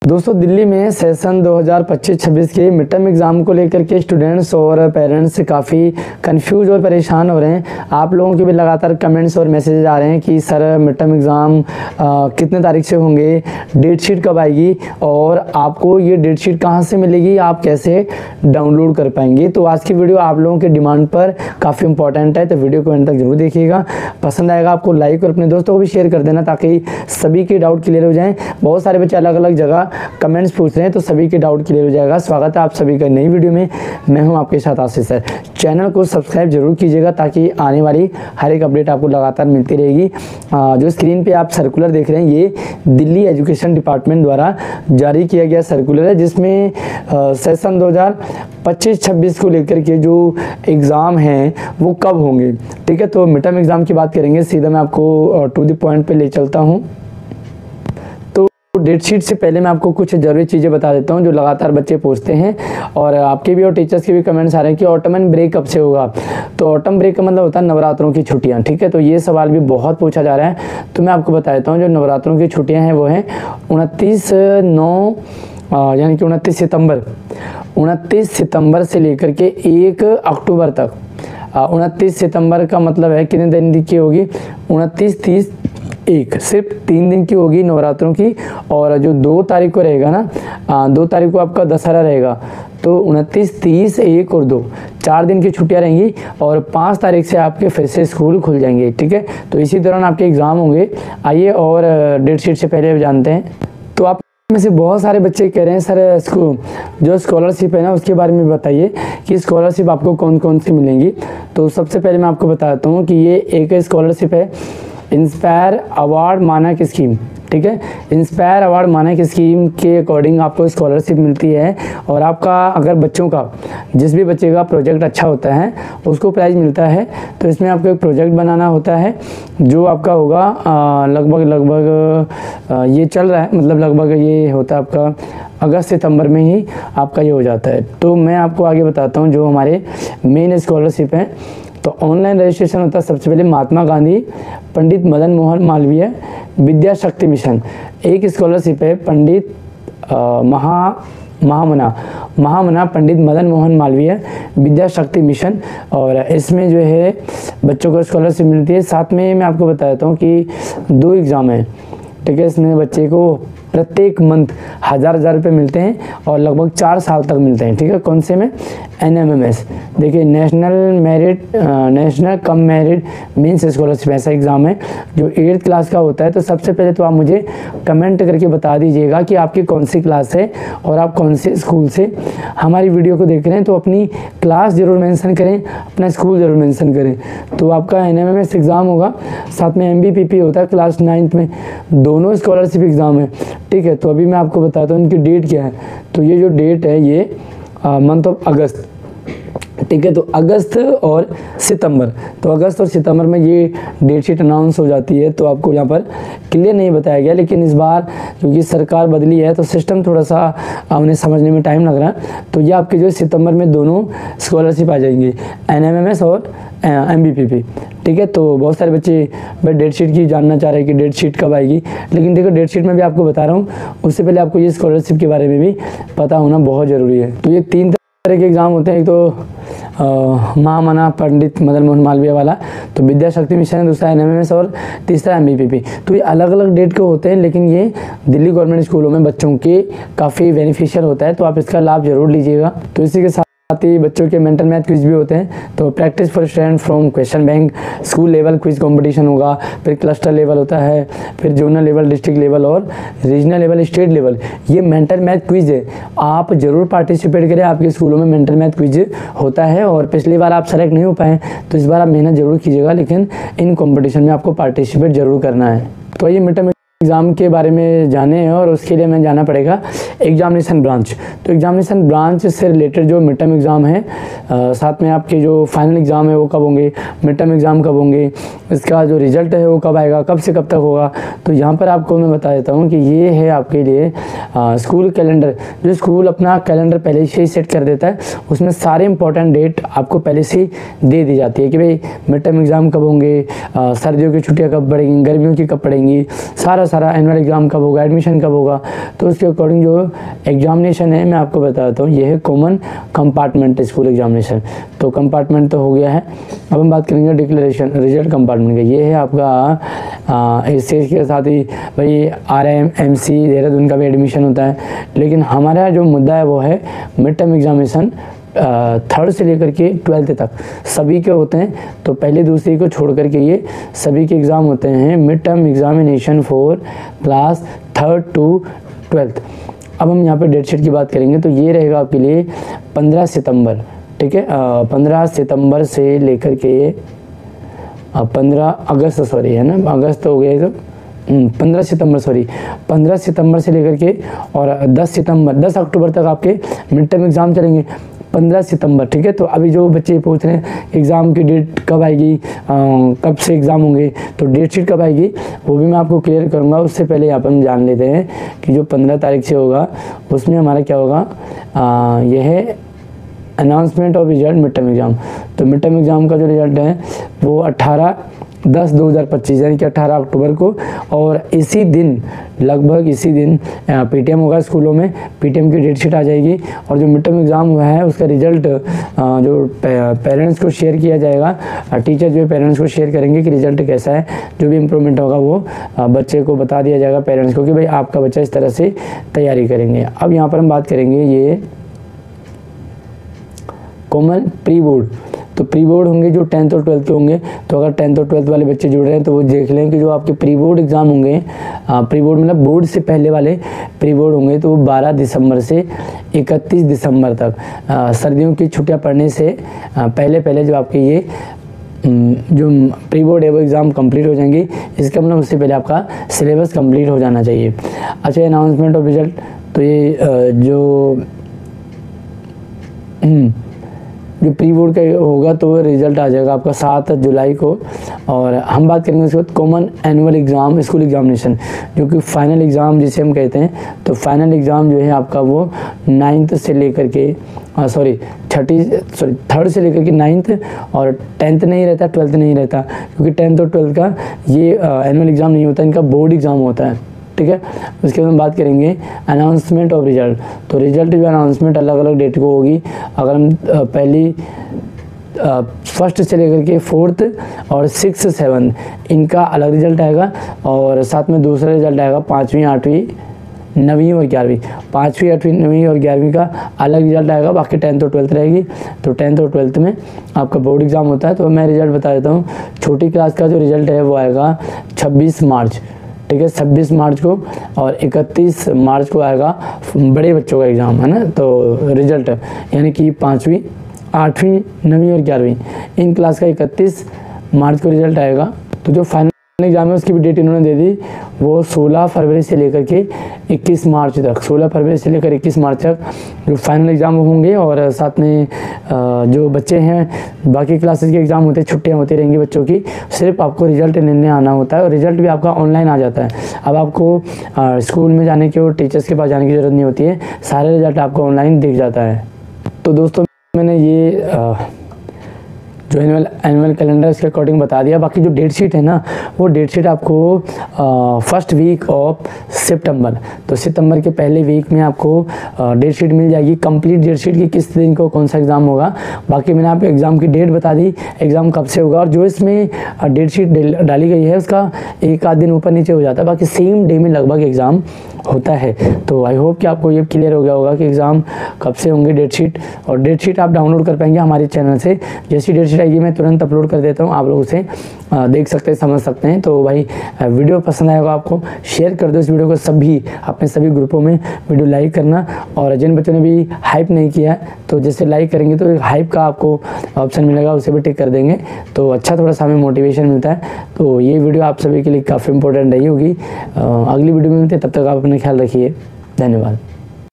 दोस्तों दिल्ली में सेशन 2025-26 के मिड टर्म एग्ज़ाम को लेकर के स्टूडेंट्स और पेरेंट्स काफ़ी कंफ्यूज और परेशान हो रहे हैं। आप लोगों के भी लगातार कमेंट्स और मैसेजेस आ रहे हैं कि सर मिड टर्म एग्ज़ाम कितने तारीख से होंगे, डेट शीट कब आएगी और आपको ये डेट शीट कहाँ से मिलेगी, आप कैसे डाउनलोड कर पाएंगे। तो आज की वीडियो आप लोगों के डिमांड पर काफ़ी इंपॉर्टेंट है, तो वीडियो को एंड तक जरूर देखिएगा। पसंद आएगा आपको लाइक और अपने दोस्तों को भी शेयर कर देना ताकि सभी के डाउट क्लियर हो जाएँ। बहुत सारे बच्चे अलग अलग जगह कमेंट्स पूछ रहे हैं तो सभी के डाउट क्लियर हो जाएगा। स्वागत है आप सभी का नई वीडियो में। मैं हूं आपके साथ आशीष सर। चैनल को सब्सक्राइब जरूर कीजिएगा ताकि आने वाली हर एक अपडेट आपको लगातार मिलती रहेगी। जो स्क्रीन पे आप सर्कुलर देख रहे हैं ये दिल्ली एजुकेशन डिपार्टमेंट द्वारा जारी किया गया सर्कुलर है, जिसमें सेशन 2025-26 को लेकर के जो एग्ज़ाम हैं वो कब होंगे। ठीक है, तो मिड टर्म एग्ज़ाम की बात करेंगे। सीधा मैं आपको टू द पॉइंट पे ले चलता हूँ। डेट शीट से पहले मैं आपको कुछ ज़रूरी चीज़ें बता देता हूँ जो लगातार बच्चे पूछते हैं और आपके भी और टीचर्स के भी कमेंट्स आ रहे हैं कि ऑटमन ब्रेक कब से होगा। तो ऑटम ब्रेक का मतलब होता है नवरात्रों की छुट्टियाँ। ठीक है, तो ये सवाल भी बहुत पूछा जा रहा है, तो मैं आपको बता देता हूँ। जो नवरात्रों की छुट्टियाँ हैं वो हैं 29 सितंबर से लेकर के 1 अक्टूबर तक। 29 सितंबर का मतलब है कितने दिन की होगी, 29, 30, 1 सिर्फ 3 दिन की होगी नवरात्रों की। और जो 2 तारीख को रहेगा ना, 2 तारीख को आपका दशहरा रहेगा, तो 29, 30, 1 और 2 4 दिन की छुट्टियां रहेंगी और 5 तारीख से आपके फिर से स्कूल खुल जाएंगे। ठीक है, तो इसी दौरान आपके एग्ज़ाम होंगे। आइए और डेट शीट से पहले जानते हैं। तो आप में से बहुत सारे बच्चे कह रहे हैं सर जो स्कॉलरशिप है ना उसके बारे में बताइए कि स्कॉलरशिप आपको कौन कौन सी मिलेंगी। तो सबसे पहले मैं आपको बताता हूँ कि ये एक स्कॉलरशिप है इंस्पायर अवार्ड मानक स्कीम। ठीक है, इंस्पायर अवार्ड मानक स्कीम के अकॉर्डिंग आपको स्कॉलरशिप मिलती है और आपका अगर बच्चों का जिस भी बच्चे का प्रोजेक्ट अच्छा होता है उसको प्राइज़ मिलता है। तो इसमें आपको एक प्रोजेक्ट बनाना होता है जो आपका होगा लगभग ये चल रहा है, मतलब लगभग ये होता है आपका अगस्त सितंबर में ही आपका ये हो जाता है। तो मैं आपको आगे बताता हूँ जो हमारे मेन स्कॉलरशिप हैं। तो ऑनलाइन रजिस्ट्रेशन होता है सबसे पहले महात्मा गांधी पंडित मदन मोहन मालवीय विद्या शक्ति मिशन। एक स्कॉलरशिप है पंडित महामना पंडित मदन मोहन मालवीय विद्या शक्ति मिशन, और इसमें जो है बच्चों को स्कॉलरशिप मिलती है। साथ में मैं आपको बता देता हूँ कि 2 एग्ज़ाम है। ठीक है, इसमें बच्चे को प्रत्येक मंथ 1000 रुपये मिलते हैं और लगभग 4 साल तक मिलते हैं। ठीक है, कौन से में, NMMS। देखिए national cum merit means scholarship ऐसा एग्ज़ाम है जो 8th क्लास का होता है। तो सबसे पहले तो आप मुझे कमेंट करके बता दीजिएगा कि आपकी कौन सी क्लास है और आप कौन से स्कूल से हमारी वीडियो को देख रहे हैं। तो अपनी क्लास ज़रूर मेंशन करें, अपना स्कूल ज़रूर मेंशन करें। तो आपका NMMS एग्ज़ाम होगा, साथ में MBPP होता है क्लास 9th में। दोनों स्कॉलरशिप एग्ज़ाम है। ठीक है, तो अभी मैं आपको बताता हूँ इनकी डेट क्या है। तो ये जो डेट है ये मंथ ऑफ अगस्त। ठीक है, तो अगस्त और सितंबर, तो अगस्त और सितंबर में ये डेट शीट अनाउंस हो जाती है। तो आपको यहाँ पर क्लियर नहीं बताया गया, लेकिन इस बार क्योंकि सरकार बदली है तो सिस्टम थोड़ा सा उन्हें समझने में टाइम लग रहा है। तो ये आपके जो सितंबर में दोनों स्कॉलरशिप आ जाएंगी, NMMS और MBPP। ठीक है, तो बहुत सारे बच्चे डेट शीट की जानना चाह रहे हैं कि डेट शीट कब आएगी, लेकिन देखो डेट शीट में भी आपको बता रहा हूँ, उससे पहले आपको ये स्कॉलरशिप के बारे में भी पता होना बहुत ज़रूरी है। तो ये 3 तरह के एग्ज़ाम होते हैं। एक तो महामना पंडित मदन मोहन मालवीय वाला, तो विद्या शक्ति मिशन है, दूसरा NMMS और तीसरा MBPP। तो ये अलग अलग डेट के होते हैं, लेकिन ये दिल्ली गवर्नमेंट स्कूलों में बच्चों के काफ़ी बेनिफिशियल होता है, तो आप इसका लाभ जरूर लीजिएगा। तो इसी के साथ ही बच्चों के मेंटल मैथ क्विज भी होते हैं। तो practice for student from question bank, school level quiz competition होगा, फिर क्लस्टर लेवल होता है, फिर जोनल लेवल, डिस्ट्रिक्ट लेवल और रीजनल लेवल, स्टेट लेवल। ये मेंटल मैथ क्विज है, आप जरूर पार्टिसिपेट करें। आपके स्कूलों में मेंटल मैथ क्विज होता है और पिछली बार आप सेलेक्ट नहीं हो पाए तो इस बार आप मेहनत जरूर कीजिएगा, लेकिन इन कॉम्पिटिशन में आपको पार्टिसिपेट जरूर करना है। तो ये मिड टर्म एग्ज़ाम के बारे में जाने हैं और उसके लिए मैं जाना पड़ेगा एग्जामिनेशन ब्रांच। तो एग्जामिनेशन ब्रांच से रिलेटेड जो मिड टर्म एग्ज़ाम है, साथ में आपके जो फाइनल एग्ज़ाम है वो कब होंगे, मिड टर्म एग्ज़ाम कब होंगे, इसका जो रिजल्ट है वो कब आएगा, कब से कब तक होगा। तो यहाँ पर आपको मैं बता देता हूँ कि ये है आपके लिए स्कूल कैलेंडर। जो स्कूल अपना कैलेंडर पहले से ही सेट कर देता है, उसमें सारे इंपॉर्टेंट डेट आपको पहले से ही दे दी जाती है कि भाई मिड टर्म एग्ज़ाम कब होंगे, सर्दियों की छुट्टियाँ कब पड़ेंगी, गर्मियों की कब पड़ेंगी, सारा सारा एनुअल एग्ज़ाम कब होगा, एडमिशन कब होगा, तो उसके अकॉर्डिंग जो एग्जामिनेशन है मैं आपको बताता हूँ। ये है कॉमन कंपार्टमेंट स्कूल एग्जामिनेशन। तो कंपार्टमेंट तो हो गया है। अब हम बात करेंगे डिक्लेरेशन रिजल्ट कंपार्टमेंट का। ये है आपका इस चीज़ के साथ ही भाई RIMC देहरादून का भी एडमिशन होता है, लेकिन हमारा जो मुद्दा है वो है मिड टर्म एग्जामिनेशन 3rd से लेकर के 12th तक सभी के होते हैं। तो पहले दूसरी को छोड़ करके ये सभी के एग्ज़ाम होते हैं mid term examination for class 3rd to 12th। अब हम यहाँ पे डेट शीट की बात करेंगे तो ये रहेगा आपके लिए 15 सितंबर, ठीक है। 15 सितंबर से लेकर के 15 अगस्त सॉरी है ना, अगस्त हो गया तो 15 सितंबर से लेकर के और 10 अक्टूबर तक आपके मिड टर्म एग्ज़ाम चलेंगे। 15 सितंबर, ठीक है। तो अभी जो बच्चे पूछ रहे हैं एग्ज़ाम की डेट कब आएगी, कब से एग्ज़ाम होंगे, तो डेट शीट कब आएगी वो भी मैं आपको क्लियर करूँगा। उससे पहले यहाँ पर हम जान लेते हैं कि जो 15 तारीख से होगा उसमें हमारा क्या होगा। यह है announcement of result mid term exam. तो मिड टर्म एग्ज़ाम का जो रिजल्ट है वो 18/10/2025 यानी कि 18 अक्टूबर को, और इसी दिन लगभग इसी दिन PTM होगा स्कूलों में। PTM की डेट शीट आ जाएगी और जो मिड टर्म एग्ज़ाम हुआ है उसका रिजल्ट जो पेरेंट्स को शेयर किया जाएगा। टीचर जो है पेरेंट्स को शेयर करेंगे कि रिजल्ट कैसा है, जो भी इम्प्रूवमेंट होगा वो बच्चे को बता दिया जाएगा पेरेंट्स को कि भाई आपका बच्चा इस तरह से तैयारी करेंगे। अब यहाँ पर हम बात करेंगे ये कॉमन प्री बोर्ड। तो प्री बोर्ड होंगे जो 10th और 12th के होंगे। तो अगर 10th और 12th वाले बच्चे जुड़ रहे हैं तो वो देख लें कि जो आपके प्री बोर्ड एग्ज़ाम होंगे, प्री बोर्ड मतलब बोर्ड से पहले वाले प्री बोर्ड होंगे, तो वो 12 दिसंबर से 31 दिसंबर तक सर्दियों की छुट्टियां पड़ने से पहले जो आपके ये जो प्री बोर्ड है वो एग्ज़ाम कंप्लीट हो जाएंगी। इसका मतलब उससे पहले आपका सिलेबस कंप्लीट हो जाना चाहिए। अच्छा, अनाउंसमेंट ऑफ रिजल्ट, तो ये जो प्री बोर्ड का होगा तो रिज़ल्ट आ जाएगा आपका 7 जुलाई को। और हम बात करेंगे उसके बाद common annual exam school examination, जो कि फाइनल एग्ज़ाम जिसे हम कहते हैं। तो फाइनल एग्ज़ाम जो है आपका वो 9th से लेकर के 3rd से लेकर के 9th, और 10th नहीं रहता, 12th नहीं रहता, क्योंकि 10th और 12th का ये एनुअल एग्ज़ाम नहीं होता, इनका बोर्ड एग्ज़ाम होता है, ठीक है। उसके बाद हम बात करेंगे अनाउंसमेंट ऑफ रिजल्ट। तो रिजल्ट जो अनाउंसमेंट अलग अलग डेट को होगी। अगर हम पहली 1st से लेकर के 4th और 6th 7th इनका अलग रिजल्ट आएगा, और साथ में दूसरा रिजल्ट आएगा 5वीं 8वीं 9वीं और 11वीं। 5वीं 8वीं 9वीं और 11वीं का अलग रिजल्ट आएगा, बाकी 10th और 12th रहेगी। तो 10th और 12th में आपका बोर्ड एग्ज़ाम होता है। तो मैं रिजल्ट बता देता हूँ। छोटी क्लास का जो रिजल्ट है वो आएगा 26 मार्च, ठीक है, 26 मार्च को, और 31 मार्च को आएगा बड़े बच्चों का एग्ज़ाम, है ना। तो रिजल्ट यानी कि 5वीं 8वीं 9वीं और 11वीं इन क्लास का 31 मार्च को रिजल्ट आएगा। तो जो फाइनल एग्ज़ाम है उसकी भी डेट इन्होंने दे दी, वो 16 फरवरी से लेकर के 21 मार्च तक, 16 फरवरी से लेकर 21 मार्च तक जो फाइनल एग्ज़ाम होंगे। और साथ में जो बच्चे हैं बाकी क्लासेस के एग्ज़ाम होते हैं, छुट्टियां होती रहेंगी बच्चों की, सिर्फ आपको रिजल्ट लेने आना होता है, और रिजल्ट भी आपका ऑनलाइन आ जाता है। अब आपको स्कूल में जाने की और टीचर्स के पास जाने की ज़रूरत नहीं होती है, सारे रिजल्ट आपको ऑनलाइन दिख जाता है। तो दोस्तों मैंने ये जो एनुअल कैलेंडर इसके अकॉर्डिंग बता दिया। बाकी जो डेट शीट है ना, वो डेट शीट आपको 1st वीक ऑफ सितंबर, तो सितंबर के पहले वीक में आपको डेट शीट मिल जाएगी, कंप्लीट डेट शीट की किस दिन को कौन सा एग्ज़ाम होगा। बाकी मैंने आपको एग्ज़ाम की डेट बता दी, एग्ज़ाम कब से होगा, और जो इसमें डेट शीट डाली गई है उसका एक आध दिन ऊपर नीचे हो जाता है, बाकी सेम डे में लगभग एग्ज़ाम होता है। तो आई होप कि आपको ये क्लियर हो गया होगा कि एग्ज़ाम कब से होंगे, डेट शीट। और डेट शीट आप डाउनलोड कर पाएंगे हमारे चैनल से। जैसी डेट शीट आएगी मैं तुरंत अपलोड कर देता हूँ, आप लोग उसे देख सकते हैं, समझ सकते हैं। तो भाई वीडियो पसंद आएगा आपको, शेयर कर दो इस वीडियो को सभी अपने सभी ग्रुपों में, वीडियो लाइक करना। और जिन बच्चों ने भी हाइप नहीं किया है तो जैसे लाइक करेंगे तो हाइप का आपको ऑप्शन मिलेगा, उसे भी टिक कर देंगे तो अच्छा थोड़ा सा हमें मोटिवेशन मिलता है। तो ये वीडियो आप सभी के लिए काफ़ी इंपॉर्टेंट रही होगी। अगली वीडियो में मिलते, तब तक आप अपना ख्याल रखिए। धन्यवाद।